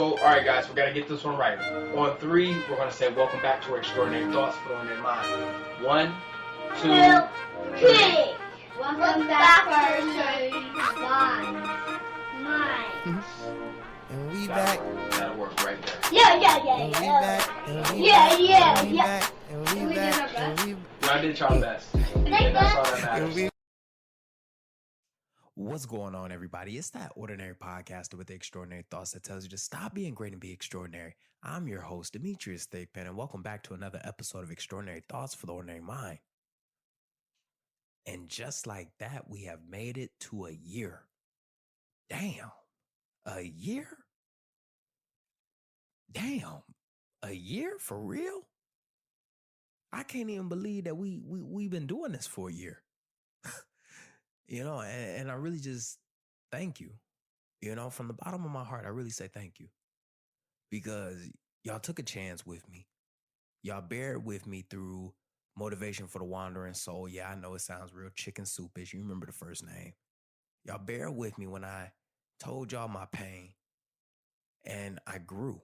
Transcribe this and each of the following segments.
So, all right, guys, we got to get this one right. On three, we're going to say, welcome back to Extraordinary Thoughts Flowing in Mind. One, two, three. Welcome back to Extraordinary Mind. And we back. That'll work right there. Yeah. And we back. And we Yeah. back. And we back. And we back. And we Y'all did y'all best. And that's all that matters. What's going on, everybody? It's that ordinary podcaster with the extraordinary thoughts that tells you to stop being great and be extraordinary. I'm your host, Demetrius Thigpen, and welcome back to another episode of Extraordinary Thoughts for the Ordinary Mind. And just like that, we have made it to a year. Damn. A year? Damn. A year? For real? I can't even believe that we've been doing this for a year. You know, and I really just thank you. You know, from the bottom of my heart, I really say thank you. Because y'all took a chance with me. Y'all bared with me through Motivation for the Wandering Soul. Yeah, I know it sounds real chicken soupish. You remember the first name. Y'all bared with me when I told y'all my pain and I grew.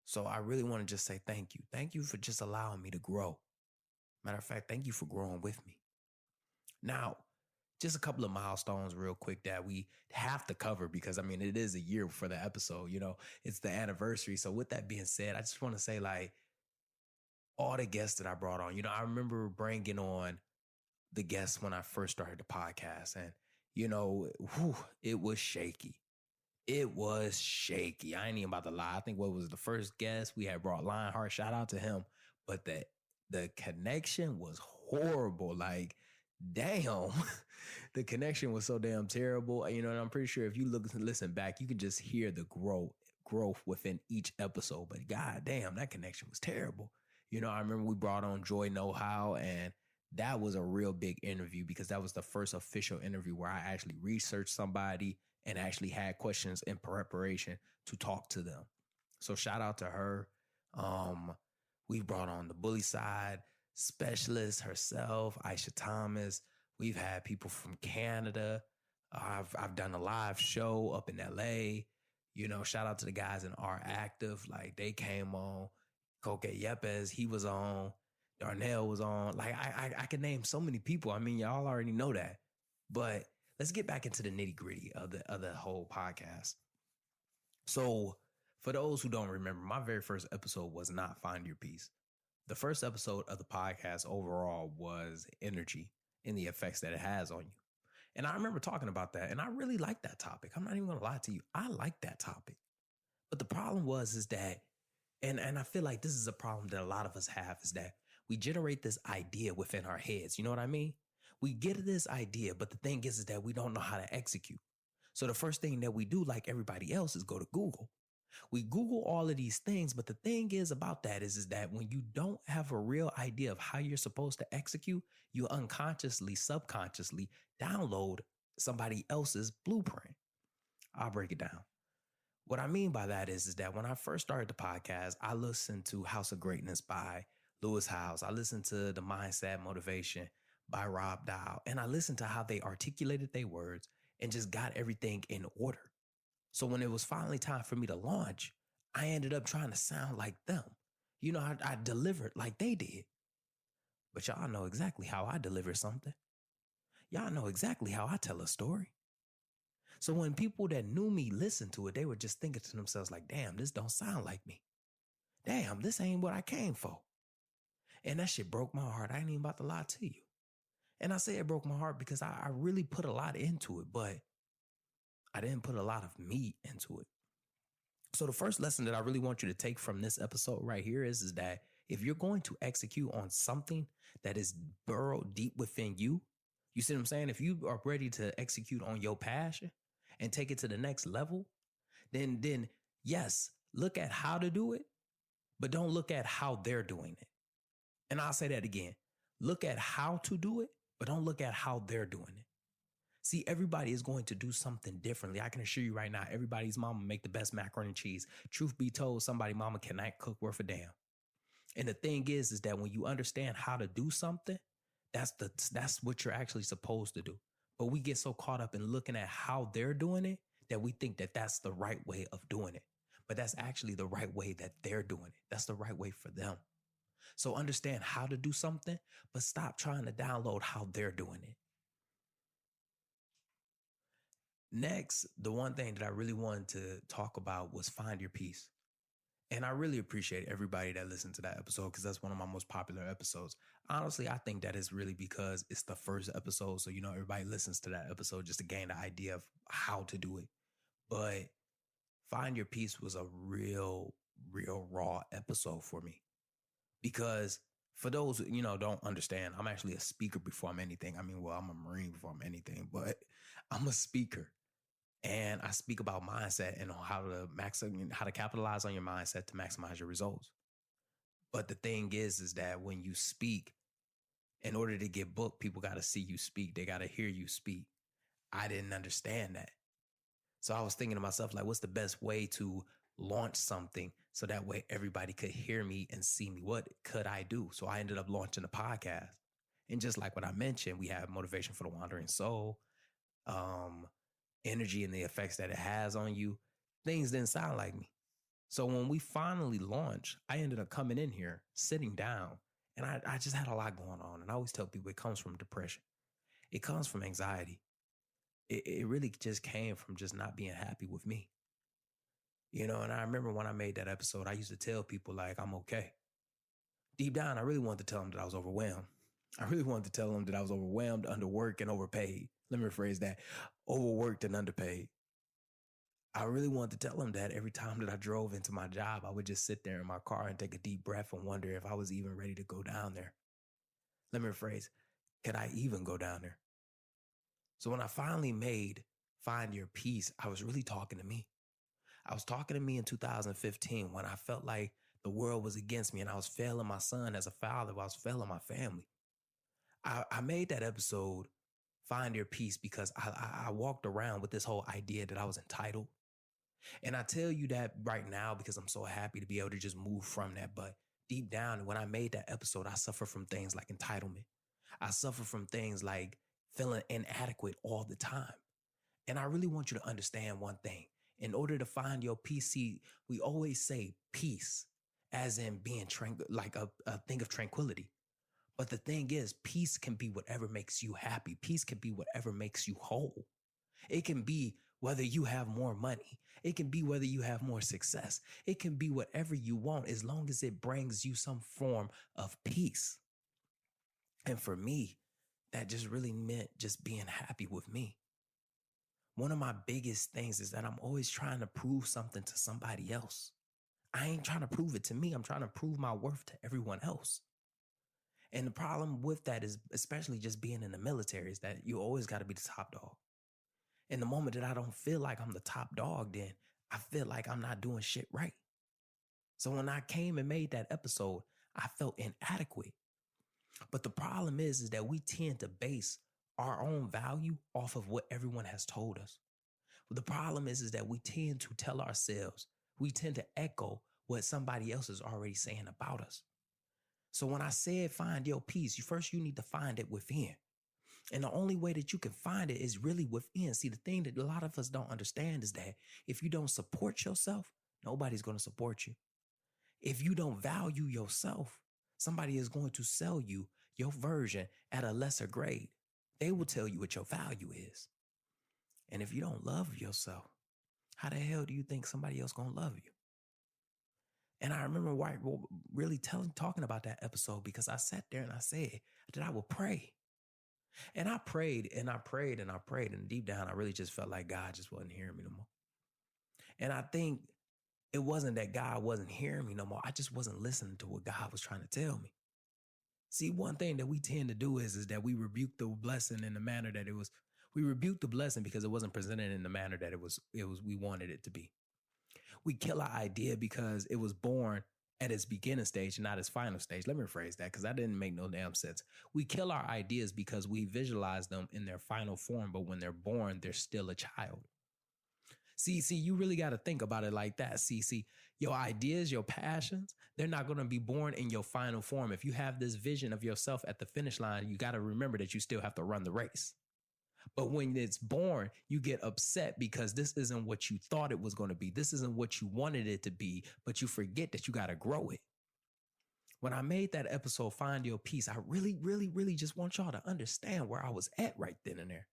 So I really want to just say thank you. Thank you for just allowing me to grow. Matter of fact, thank you for growing with me. Now, just a couple of milestones real quick that we have to cover because, I mean, it is a year for the episode, you know, it's the anniversary. So with that being said, I just want to say, like, all the guests that I brought on, you know, I remember bringing on the guests when I first started the podcast and, you know, it was shaky. It was shaky. I ain't even about to lie. I think what was the first guest we had brought Lionheart, shout out to him. But the connection was horrible. Like, damn, the connection was so damn terrible. You know, and I'm pretty sure if you listen back, you can just hear the growth within each episode. But god damn, that connection was terrible. You know, I remember we brought on Joy Know How, and that was a real big interview because that was the first official interview where I actually researched somebody and actually had questions in preparation to talk to them. So shout out to her. We brought on the bully side specialist herself, Aisha Thomas. We've had people from Canada. I've done a live show up in LA. You know, shout out to the guys in R Active. Like, they came on. Koke Yepes, he was on. Darnell was on. Like, I can name so many people. I mean, y'all already know that. But let's get back into the nitty gritty of the whole podcast. So for those who don't remember, my very first episode was not Find Your Peace. The first episode of the podcast overall was energy and the effects that it has on you. And I remember talking about that, and I really like that topic. I'm not even going to lie to you. I like that topic. But the problem is that, and I feel like this is a problem that a lot of us have, is that we generate this idea within our heads. You know what I mean? We get this idea, but the thing is that we don't know how to execute. So the first thing that we do, like everybody else, is go to Google. We Google all of these things, but the thing is about that is that when you don't have a real idea of how you're supposed to execute, you unconsciously, subconsciously download somebody else's blueprint. I'll break it down. What I mean by that is that when I first started the podcast, I listened to House of Greatness by Lewis Howes. I listened to The Mindset Motivation by Rob Dial, and I listened to how they articulated their words and just got everything in order. So when it was finally time for me to launch, I ended up trying to sound like them. You know, I delivered like they did. But y'all know exactly how I deliver something. Y'all know exactly how I tell a story. So when people that knew me listened to it, they were just thinking to themselves like, damn, this don't sound like me. Damn, this ain't what I came for. And that shit broke my heart. I ain't even about to lie to you. And I say it broke my heart because I really put a lot into it, but I didn't put a lot of me into it. So the first lesson that I really want you to take from this episode right here is that if you're going to execute on something that is burrowed deep within you, you see what I'm saying? If you are ready to execute on your passion and take it to the next level, then yes, look at how to do it, but don't look at how they're doing it. And I'll say that again. Look at how to do it, but don't look at how they're doing it. See, everybody is going to do something differently. I can assure you right now, everybody's mama make the best macaroni and cheese. Truth be told, somebody's mama cannot cook worth a damn. And the thing is that when you understand how to do something, that's what you're actually supposed to do. But we get so caught up in looking at how they're doing it that we think that that's the right way of doing it. but that's actually the right way that they're doing it. That's the right way for them. So understand how to do something, but stop trying to download how they're doing it. Next, the one thing that I really wanted to talk about was find your peace. And I really appreciate everybody that listened to that episode because that's one of my most popular episodes. Honestly, I think that is really because it's the first episode. So, everybody listens to that episode just to gain the idea of how to do it. But Find Your Peace was a real raw episode for me. Because for those, don't understand, I'm actually a speaker before I'm anything. I'm a Marine before I'm anything, but I'm a speaker. And I speak about mindset and how to capitalize on your mindset to maximize your results. But the thing is that when you speak, in order to get booked, people got to see you speak. They got to hear you speak. I didn't understand that. So I was thinking to myself, like, what's the best way to launch something so that way everybody could hear me and see me? What could I do? So I ended up launching a podcast. And just like what I mentioned, we have Motivation for the Wandering Soul, energy and the effects that it has on you. Things didn't sound like me. So when we finally launched, I ended up coming in here, sitting down, and I just had a lot going on. And I always tell people it comes from depression. It comes from anxiety. It really just came from just not being happy with me. And I remember when I made that episode, I used to tell people like, I'm okay. Deep down, I really wanted to tell them that I was overwhelmed. I really wanted to tell them that I was overwhelmed, underworked, and overpaid. Let me rephrase that. Overworked and underpaid. I really wanted to tell them that every time that I drove into my job, I would just sit there in my car and take a deep breath and wonder if I was even ready to go down there. Let me rephrase. Could I even go down there? So when I finally made Find Your Peace, I was really talking to me. I was talking to me in 2015 when I felt like the world was against me and I was failing my son as a father. I was failing my family. I made that episode Find Your Peace because I walked around with this whole idea that I was entitled. And I tell you that right now because I'm so happy to be able to just move from that. But deep down, when I made that episode, I suffer from things like entitlement. I suffer from things like feeling inadequate all the time. And I really want you to understand one thing. In order to find your peace, see, we always say peace as in being like a thing of tranquility. But the thing is, peace can be whatever makes you happy. Peace can be whatever makes you whole. It can be whether you have more money. It can be whether you have more success. It can be whatever you want as long as it brings you some form of peace. And for me, that just really meant just being happy with me. One of my biggest things is that I'm always trying to prove something to somebody else. I ain't trying to prove it to me. I'm trying to prove my worth to everyone else. And the problem with that is, especially just being in the military, is that you always got to be the top dog. And the moment that I don't feel like I'm the top dog, then I feel like I'm not doing shit right. So when I came and made that episode, I felt inadequate. But the problem is that we tend to base our own value off of what everyone has told us. But the problem is that we tend to tell ourselves, we tend to echo what somebody else is already saying about us. So when I said find your peace, you need to find it within. And the only way that you can find it is really within. See, the thing that a lot of us don't understand is that if you don't support yourself, nobody's going to support you. If you don't value yourself, somebody is going to sell you your version at a lesser grade. They will tell you what your value is. And if you don't love yourself, how the hell do you think somebody else going to love you? And I remember really talking about that episode because I sat there and I said that I would pray. And I prayed and I prayed and I prayed. And deep down, I really just felt like God just wasn't hearing me no more. And I think it wasn't that God wasn't hearing me no more. I just wasn't listening to what God was trying to tell me. See, one thing that we tend to do is that we rebuke the blessing in the manner that we rebuked the blessing because it wasn't presented in the manner that we wanted it to be. We kill our idea because it was born at its beginning stage and not its final stage. Let me rephrase that because that didn't make no damn sense. We kill our ideas because we visualize them in their final form, but when they're born, they're still a child. See, you really got to think about it like that. See, your ideas, your passions, they're not going to be born in your final form. If you have this vision of yourself at the finish line, you got to remember that you still have to run the race. But when it's born, you get upset because this isn't what you thought it was going to be. This isn't what you wanted it to be, but you forget that you got to grow it. When I made that episode, Find Your Peace, I really, really, really just want y'all to understand where I was at right then and there.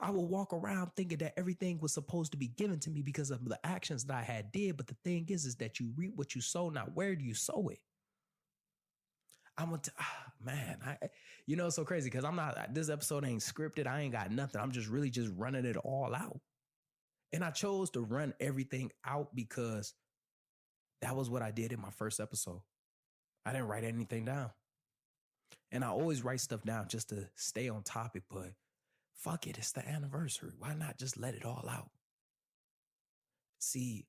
I would walk around thinking that everything was supposed to be given to me because of the actions that I had did. But the thing is that you reap what you sow. Now, where do you sow it? It's so crazy because this episode ain't scripted. I ain't got nothing. I'm just really just running it all out. And I chose to run everything out because that was what I did in my first episode. I didn't write anything down. And I always write stuff down just to stay on topic, but fuck it, it's the anniversary. Why not just let it all out? See,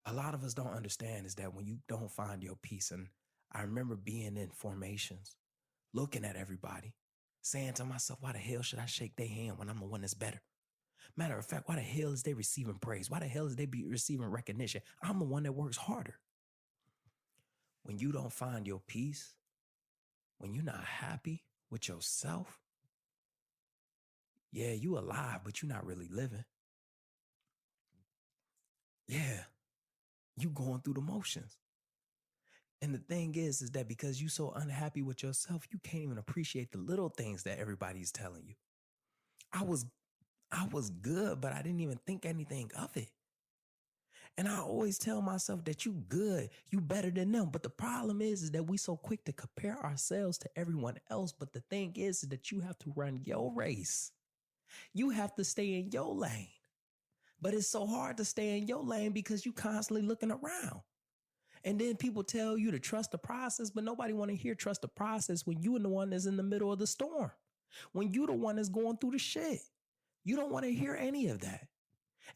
a lot of us don't understand is that when you don't find your peace, and I remember being in formations, looking at everybody, saying to myself, why the hell should I shake their hand when I'm the one that's better? Matter of fact, why the hell is they receiving praise? Why the hell is they be receiving recognition? I'm the one that works harder. When you don't find your peace, when you're not happy with yourself, yeah, you alive, but you're not really living. Yeah, you going through the motions. And the thing is that because you're so unhappy with yourself, you can't even appreciate the little things that everybody's telling you. I was good, but I didn't even think anything of it. And I always tell myself that you good, you better than them. But the problem is that we so quick to compare ourselves to everyone else. But the thing is that you have to run your race. You have to stay in your lane. But it's so hard to stay in your lane because you constantly looking around. And then people tell you to trust the process, but nobody want to hear trust the process when you are the one that's in the middle of the storm. When you the one that's going through the shit. You don't want to hear any of that.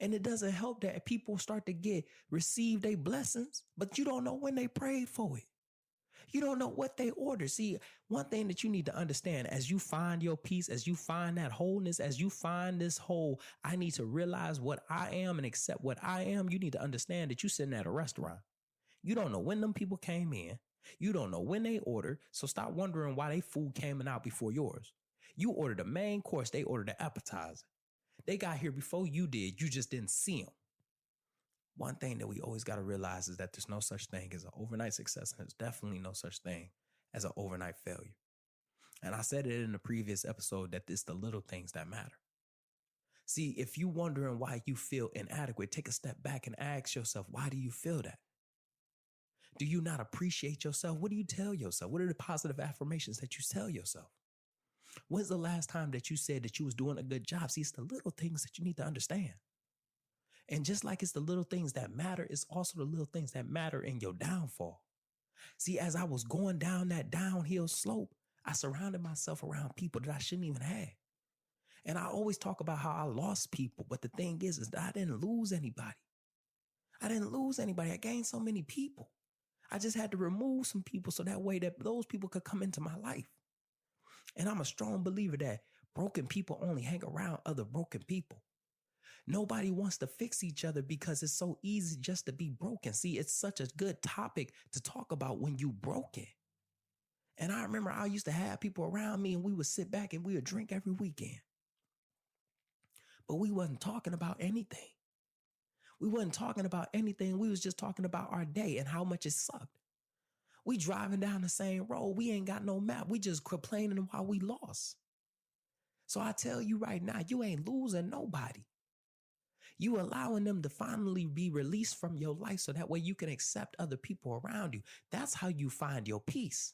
And it doesn't help that people start to receive their blessings, but you don't know when they prayed for it. You don't know what they ordered. See, one thing that you need to understand as you find your peace, as you find that wholeness, as you find this whole, I need to realize what I am and accept what I am. You need to understand that you're sitting at a restaurant. You don't know when them people came in. You don't know when they ordered. So stop wondering why their food came out before yours. You ordered the main course. They ordered the appetizer. They got here before you did. You just didn't see them. One thing that we always got to realize is that there's no such thing as an overnight success, and there's definitely no such thing as an overnight failure. And I said it in the previous episode that it's the little things that matter. See, if you're wondering why you feel inadequate, take a step back and ask yourself, why do you feel that? Do you not appreciate yourself? What do you tell yourself? What are the positive affirmations that you tell yourself? When's the last time that you said that you was doing a good job? See, it's the little things that you need to understand. And just like it's the little things that matter, it's also the little things that matter in your downfall. See, as I was going down that downhill slope, I surrounded myself around people that I shouldn't even have. And I always talk about how I lost people. But the thing is that I didn't lose anybody. I gained so many people. I just had to remove some people so that way that those people could come into my life. And I'm a strong believer that broken people only hang around other broken people. Nobody wants to fix each other because it's so easy just to be broken. See, it's such a good topic to talk about when you broken. And I remember I used to have people around me and we would sit back and we would drink every weekend. But we wasn't talking about anything. We was just talking about our day and how much it sucked. We driving down the same road. We ain't got no map. We just complaining while we lost. So I tell you right now, you ain't losing nobody. You allowing them to finally be released from your life so that way you can accept other people around you. That's how you find your peace.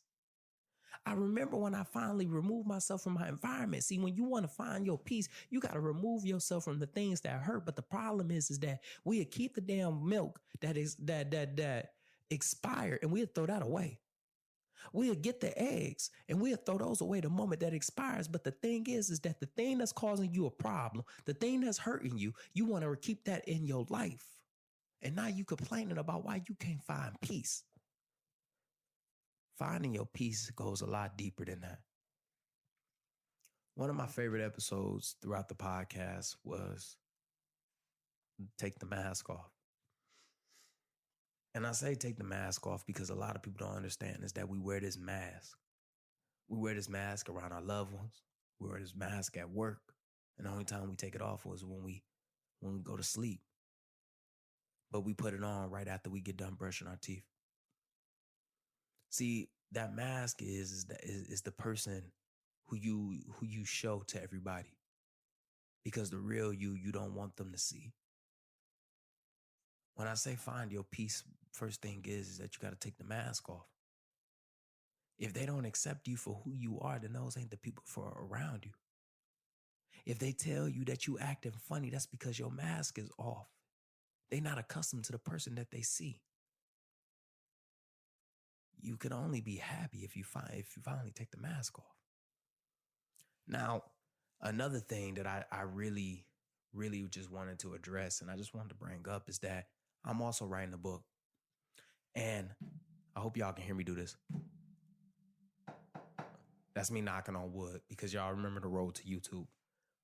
I remember when I finally removed myself from my environment. See, when you want to find your peace, you got to remove yourself from the things that hurt. But the problem is that we'll keep the damn milk that expired and we'll throw that away. We'll get the eggs and we'll throw those away the moment that expires. But the thing is that the thing that's causing you a problem, the thing that's hurting you, you want to keep that in your life. And now you complaining about why you can't find peace. Finding your peace goes a lot deeper than that. One of my favorite episodes throughout the podcast was Take the Mask Off. And I say take the mask off because a lot of people don't understand is that we wear this mask. We wear this mask around our loved ones. We wear this mask at work. And the only time we take it off was when we go to sleep. But we put it on right after we get done brushing our teeth. See, that mask is the person who you show to everybody. Because the real you don't want them to see. When I say find your peace, first thing is that you got to take the mask off. If they don't accept you for who you are, then those ain't the people for around you. If they tell you that you acting funny, that's because your mask is off. They're not accustomed to the person that they see. You can only be happy if you finally take the mask off. Now, another thing that I really just wanted to address and I just wanted to bring up is that I'm also writing a book. And I hope y'all can hear me do this. That's me knocking on wood because y'all remember the road to YouTube.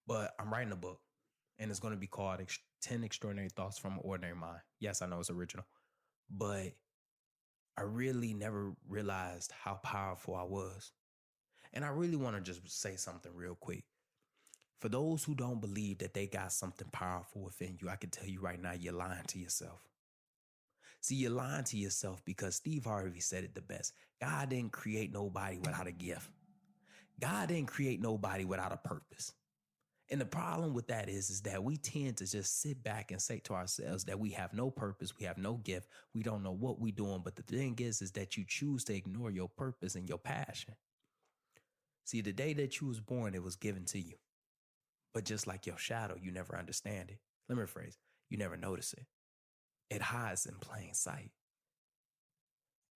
But I'm writing a book and it's going to be called 10 Extraordinary Thoughts from an Ordinary Mind. Yes, I know it's original, but I really never realized how powerful I was. And I really want to just say something real quick. For those who don't believe that they got something powerful within you, I can tell you right now, you're lying to yourself. See, you're lying to yourself because Steve Harvey said it the best. God didn't create nobody without a gift. God didn't create nobody without a purpose. And the problem with that is that we tend to just sit back and say to ourselves that we have no purpose, we have no gift, we don't know what we're doing. But the thing is that you choose to ignore your purpose and your passion. See, the day that you was born, it was given to you. But just like your shadow, you never understand it. Let me rephrase, you never notice it. It hides in plain sight.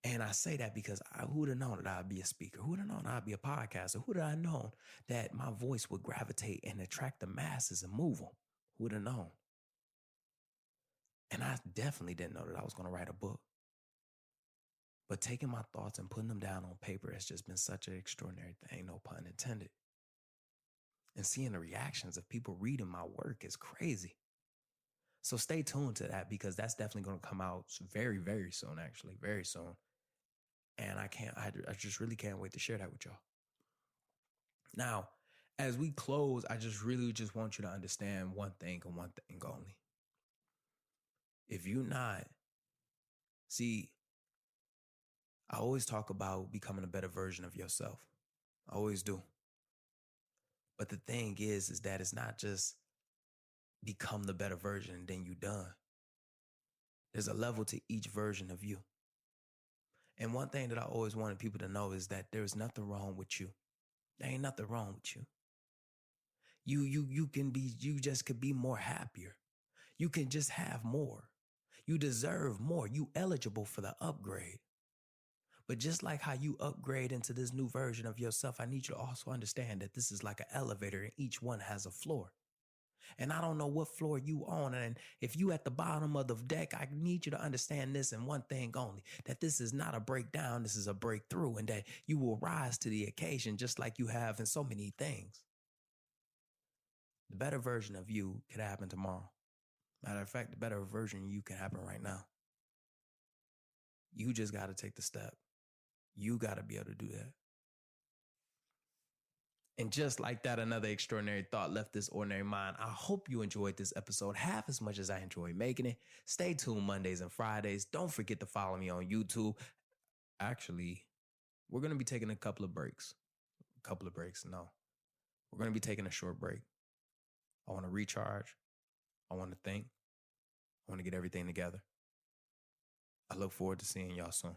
And I say that because who would have known that I'd be a speaker? Who would have known I'd be a podcaster? Who would have known that my voice would gravitate and attract the masses and move them? Who would have known? And I definitely didn't know that I was going to write a book. But taking my thoughts and putting them down on paper has just been such an extraordinary thing, no pun intended. And seeing the reactions of people reading my work is crazy. So stay tuned to that because that's definitely going to come out very, very soon, actually, very soon. And I just really can't wait to share that with y'all. Now, as we close, I just really just want you to understand one thing and one thing only. If you're not, see, I always talk about becoming a better version of yourself. I always do. But the thing is that it's not just become the better version and then you're done. There's a level to each version of you. And one thing that I always wanted people to know is that there's nothing wrong with you. There ain't nothing wrong with you. You just could be more happier. You can just have more. You deserve more. You eligible for the upgrade. But just like how you upgrade into this new version of yourself, I need you to also understand that this is like an elevator and each one has a floor. And I don't know what floor you on. And if you at the bottom of the deck, I need you to understand this and one thing only, that this is not a breakdown. This is a breakthrough and that you will rise to the occasion just like you have in so many things. The better version of you could happen tomorrow. Matter of fact, the better version of you can happen right now. You just got to take the step. You got to be able to do that. And just like that, another extraordinary thought left this ordinary mind. I hope you enjoyed this episode half as much as I enjoyed making it. Stay tuned Mondays and Fridays. Don't forget to follow me on YouTube. Actually, we're going to be taking a couple of breaks. No, we're going to be taking a short break. I want to recharge. I want to think. I want to get everything together. I look forward to seeing y'all soon.